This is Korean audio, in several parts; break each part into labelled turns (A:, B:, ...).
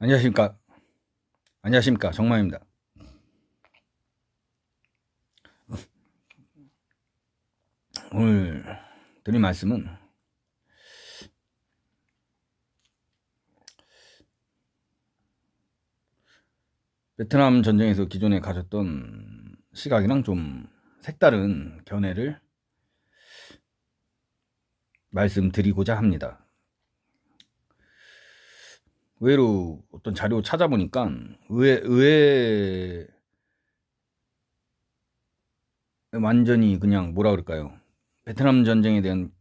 A: 안녕하십니까. 안녕하십니까. 정마입니다. 오늘 드릴 말씀은 베트남 전쟁에서 기존에 가졌던 시각이랑 좀 색다른 견해를 말씀드리고자 합니다. 의외로 어떤 자료 찾아보니까 의외 완전히 그냥 뭐라 그럴까요? 베트남 전쟁에 대한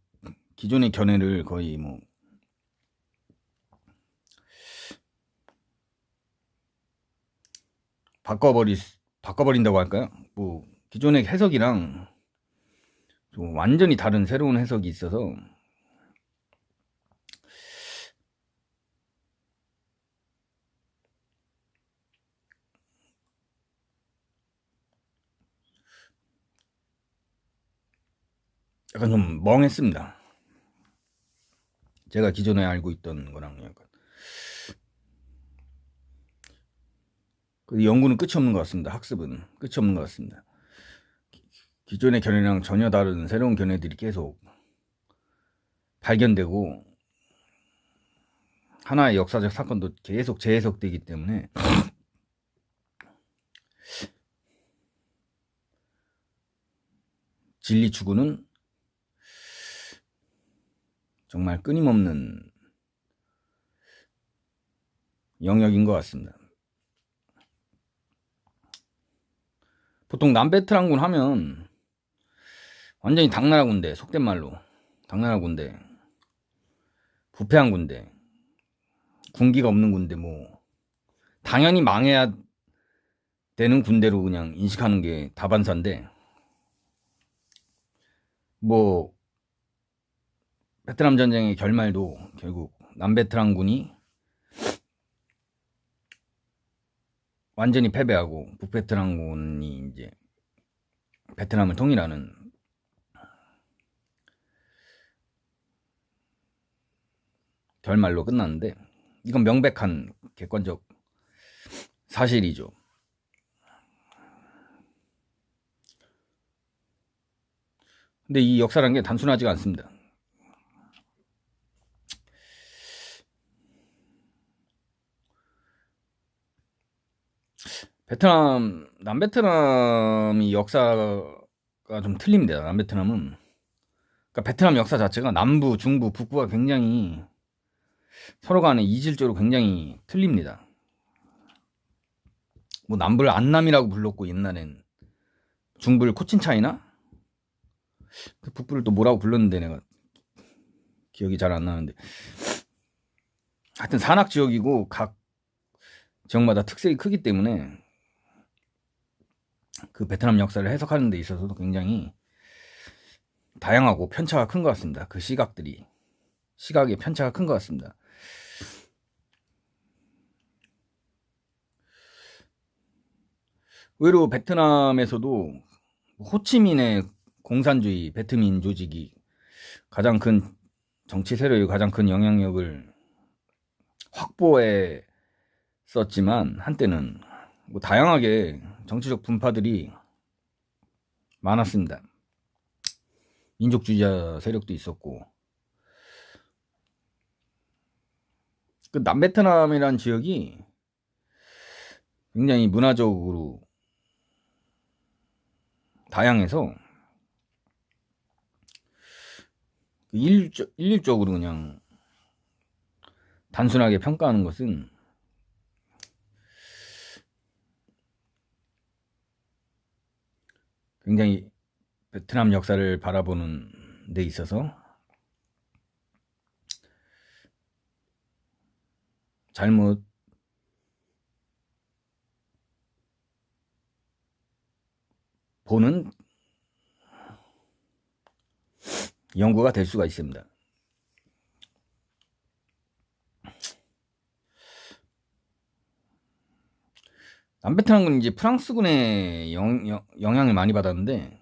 A: 기존의 견해를 거의 뭐 바꿔버린다고 할까요? 뭐 기존의 해석이랑 좀 완전히 다른 새로운 해석이 있어서 약간 좀 멍했습니다. 제가 기존에 알고 있던 거랑 약간 그 연구는 끝이 없는 것 같습니다. 학습은 끝이 없는 것 같습니다. 기존의 견해랑 전혀 다른 새로운 견해들이 계속 발견되고 하나의 역사적 사건도 계속 재해석되기 때문에 진리 추구는 정말 끊임없는 영역인 것 같습니다. 보통 남베트랑군 하면 완전히 당나라 군대, 속된 말로 당나라 군대, 부패한 군대, 군기가 없는 군대, 뭐 당연히 망해야 되는 군대로 그냥 인식하는 게 다반사인데, 뭐 베트남 전쟁의 결말도 결국 남베트랑군이 완전히 패배하고 북베트남군이 이제 베트남을 통일하는 결말로 끝났는데, 이건 명백한 객관적 사실이죠. 근데 이 역사라는 게 단순하지가 않습니다. 남베트남이 역사가 좀 틀립니다. 남베트남은, 그러니까 베트남 역사 자체가 남부, 중부, 북부가 굉장히 서로 간에 이질적으로 굉장히 틀립니다. 뭐 남부를 안남이라고 불렀고 옛날엔, 중부를 코친차이나, 북부를 또 뭐라고 불렀는데 내가 기억이 잘 안 나는데, 하여튼 산악 지역이고 각 지역마다 특색이 크기 때문에 그 베트남 역사를 해석하는 데 있어서도 굉장히 다양하고 편차가 큰 것 같습니다. 그 시각의 편차가 큰 것 같습니다. 의외로 베트남에서도 호치민의 공산주의, 베트민 조직이 가장 큰 정치 세력의 가장 큰 영향력을 확보해 썼지만, 한때는 뭐 다양하게 정치적 분파들이 많았습니다. 민족주의자 세력도 있었고, 그 남베트남이라는 지역이 굉장히 문화적으로 다양해서 일률적으로 그냥 단순하게 평가하는 것은 굉장히 베트남 역사를 바라보는 데 있어서 잘못 보는 연구가 될 수가 있습니다. 남베트남은 이제 프랑스군의 영향을 많이 받았는데,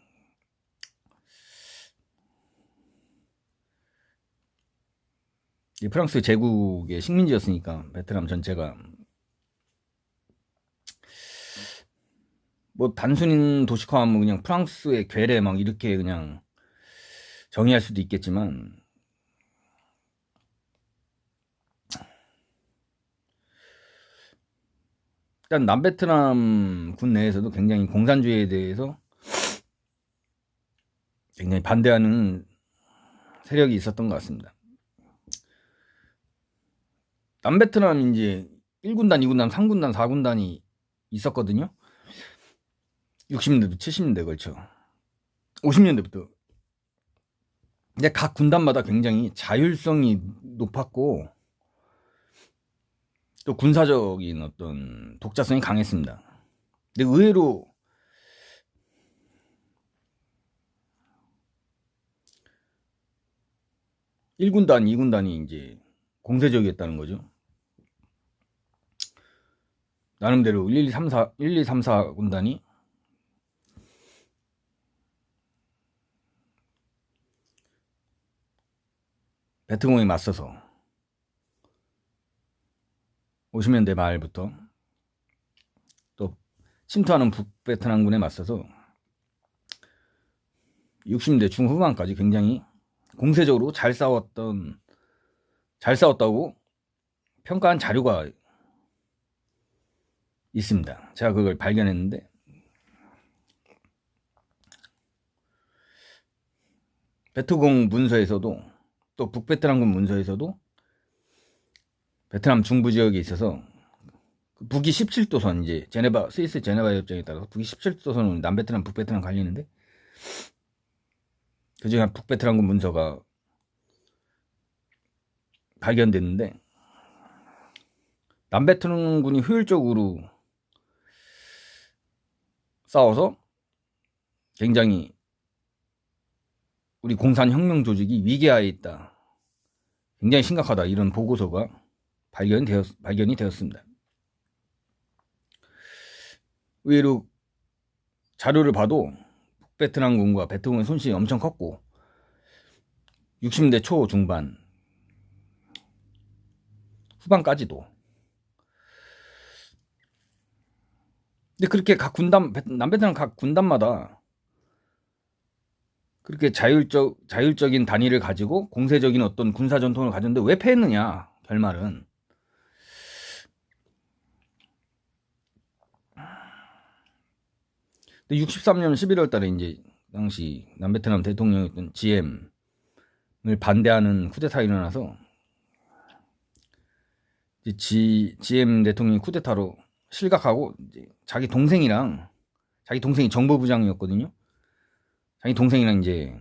A: 프랑스 제국의 식민지였으니까 베트남 전체가 뭐 단순히 도시화하면 그냥 프랑스의 괴뢰 막 이렇게 그냥 정의할 수도 있겠지만, 일단 남베트남 군 내에서도 굉장히 공산주의에 대해서 굉장히 반대하는 세력이 있었던 것 같습니다. 남베트남 이제 1군단, 2군단, 3군단, 4군단이 있었거든요. 60년대부터 70년대에 걸쳐 50년대부터. 근데 각 군단마다 굉장히 자율성이 높았고 또 군사적인 어떤 독자성이 강했습니다. 근데 의외로 1군단, 2군단이 이제 공세적이었다는 거죠. 나름대로 1, 2, 3, 4, 1, 2, 3, 4군단이 베트공에 맞서서 50년대 말부터 또 침투하는 북베트남군에 맞서서 60년대 중후반까지 굉장히 공세적으로 잘 싸웠다고 평가한 자료가 있습니다. 제가 그걸 발견했는데, 베트공 문서에서도 또 북베트남군 문서에서도 베트남 중부 지역에 있어서 북위 17도선, 이제 스위스 제네바 협정에 따라서 북위 17도선은 남베트남, 북베트남 갈리는데, 그중에 북베트남군 문서가 발견됐는데, 남베트남군이 효율적으로 싸워서 굉장히 우리 공산혁명 조직이 위기하에 있다, 굉장히 심각하다, 이런 보고서가 발견이 되었습니다. 의외로 자료를 봐도 북베트남군과 베트공의 손실이 엄청 컸고 60년대 초 중반 후반까지도. 근데 그렇게 남베트남 각 군단마다 그렇게 자율적인 단위를 가지고 공세적인 어떤 군사 전통을 가졌는데 왜 패했느냐, 결말은. 근데 63년 11월 달에 이제 당시 남베트남 대통령이었던 GM을 반대하는 쿠데타가 일어나서 GM 대통령이 쿠데타로 실각하고 자기 동생이 정보부장이었거든요. 자기 동생이랑 이제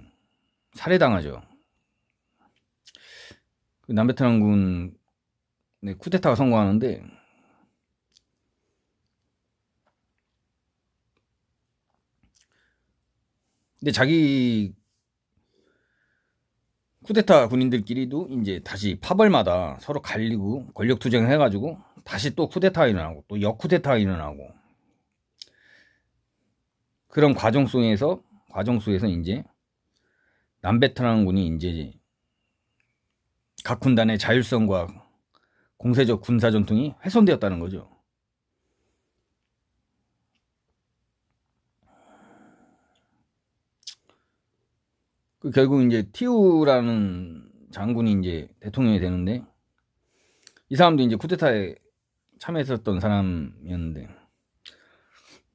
A: 살해당하죠. 남베트남군 쿠데타가 성공하는데, 근데 자기 쿠데타 군인들끼리도 이제 다시 파벌마다 서로 갈리고 권력 투쟁을 해가지고 다시 또 쿠데타가 일어나고 또 역쿠데타가 일어나고, 그런 과정 속에서 이제 남베트남군이 이제 각 군단의 자율성과 공세적 군사 전통이 훼손되었다는 거죠. 결국 이제 티우라는 장군이 이제 대통령이 되는데, 이 사람도 이제 쿠데타에 참여했었던 사람이었는데,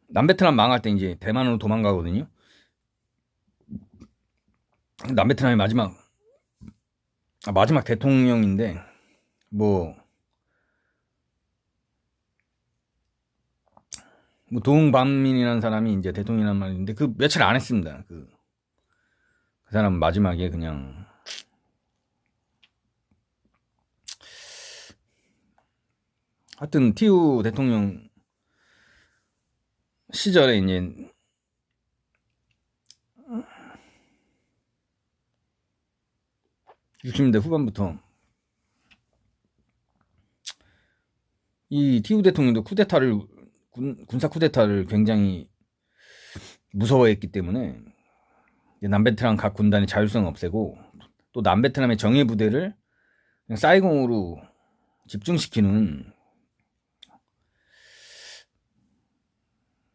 A: 남베트남 망할 때 이제 대만으로 도망가거든요. 남베트남의 마지막 대통령인데, 뭐 동반민이라는 사람이 이제 대통령이란 말인데, 그 며칠 안 했습니다. 그 사람 마지막에 그냥 하여튼 티우 대통령 시절에 이제 (60년대) 후반부터 이 티우 대통령도 군사 쿠데타를 굉장히 무서워했기 때문에 남베트남 각 군단의 자율성을 없애고 또 남베트남의 정예 부대를 그냥 사이공으로 집중시키는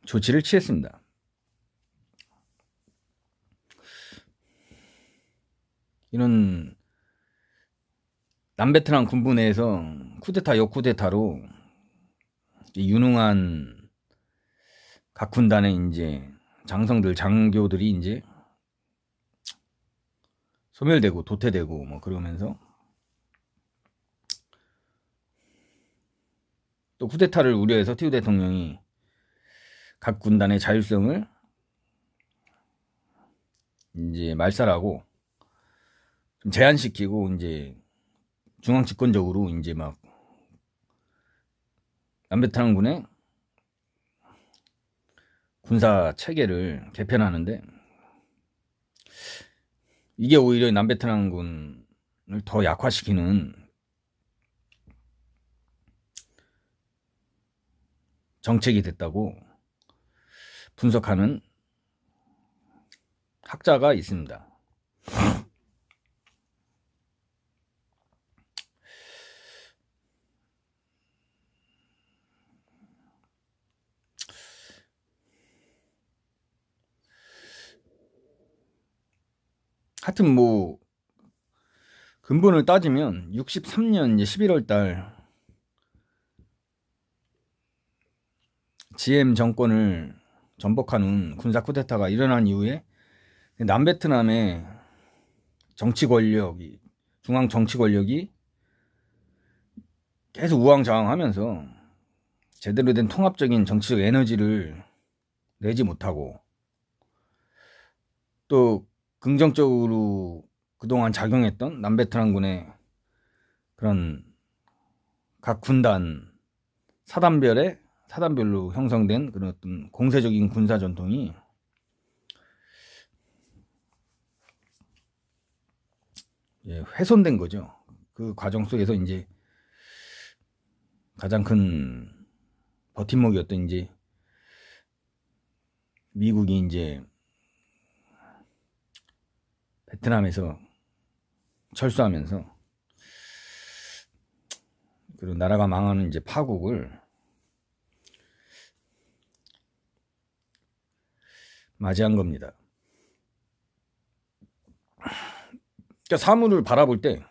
A: 조치를 취했습니다. 이런 남베트남 군부 내에서 쿠데타 역쿠데타로 유능한 각 군단의 이제 장성들, 장교들이 이제 소멸되고 도태되고 뭐 그러면서 또 쿠데타를 우려해서 티우 대통령이 각 군단의 자율성을 이제 말살하고 좀 제한시키고 이제 중앙 집권적으로 이제 막 남베트남군의 군사 체계를 개편하는데, 이게 오히려 남베트남군을 더 약화시키는 정책이 됐다고 분석하는 학자가 있습니다. 하여튼 뭐 근본을 따지면 63년 이제 11월 달 GM 정권을 전복하는 군사 쿠데타가 일어난 이후에 남베트남의 정치 권력이, 중앙 정치 권력이 계속 우왕좌왕하면서 제대로 된 통합적인 정치적 에너지를 내지 못하고, 또 긍정적으로 그동안 작용했던 남베트남군의 그런 각 군단 사단별로 형성된 그런 어떤 공세적인 군사 전통이 훼손된 거죠. 그 과정 속에서 이제 가장 큰 버팀목이었던 이제 미국이 이제 베트남에서 철수하면서 그리고 나라가 망하는 이제 파국을 맞이한 겁니다. 그러니까 사물을 바라볼 때,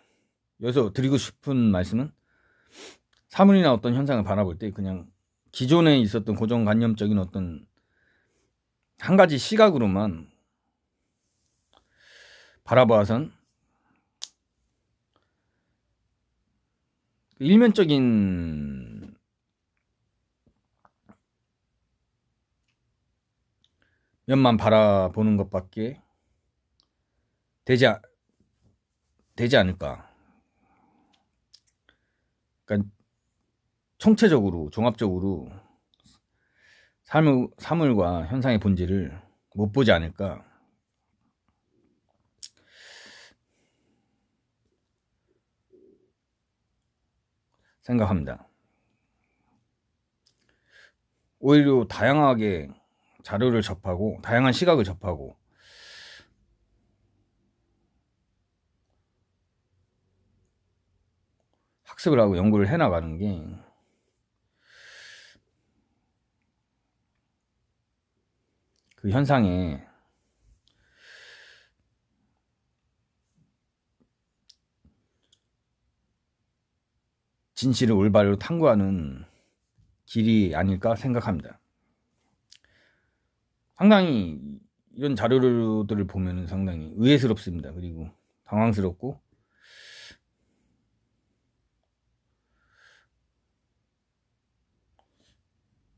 A: 여기서 드리고 싶은 말씀은, 사물이나 어떤 현상을 바라볼 때 그냥 기존에 있었던 고정관념적인 어떤 한 가지 시각으로만 바라봐선 일면적인 면만 바라보는 것밖에 되지 않을까. 그러니까 총체적으로, 종합적으로 사물과 현상의 본질을 못 보지 않을까 생각합니다. 오히려 다양하게 자료를 접하고 다양한 시각을 접하고 학습을 하고 연구를 해나가는 게 그 현상에 진실을 올바로 탐구하는 길이 아닐까 생각합니다. 상당히 이런 자료들을 보면 상당히 의외스럽습니다. 그리고 당황스럽고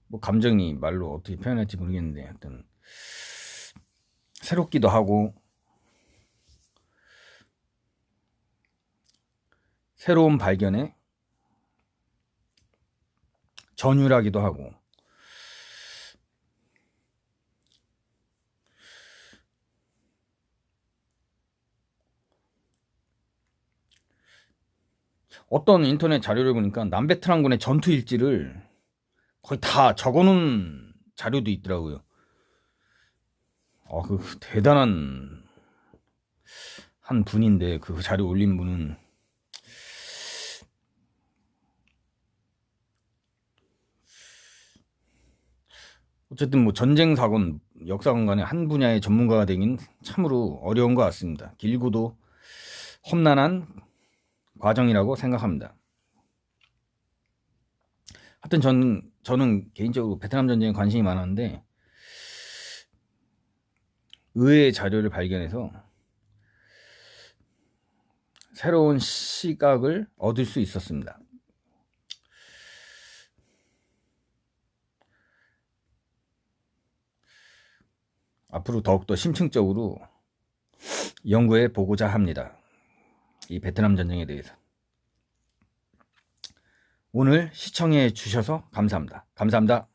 A: 뭐 감정이 말로 어떻게 표현할지 모르겠는데 하여튼 새롭기도 하고 새로운 발견에 전율하기도 하고 어떤 인터넷 자료를 보니까 남베트남군의 전투 일지를 거의 다 적어놓은 자료도 있더라고요. 그 대단한 한 분인데 그 자료 올린 분은 어쨌든 뭐 전쟁 사고는 역사관 간의 한 분야의 전문가가 되긴 참으로 어려운 것 같습니다. 길고도 험난한 과정이라고 생각합니다. 하여튼 저는 개인적으로 베트남 전쟁에 관심이 많았는데 의외의 자료를 발견해서 새로운 시각을 얻을 수 있었습니다. 앞으로 더욱더 심층적으로 연구해 보고자 합니다. 이 베트남 전쟁에 대해서. 오늘 시청해 주셔서 감사합니다. 감사합니다.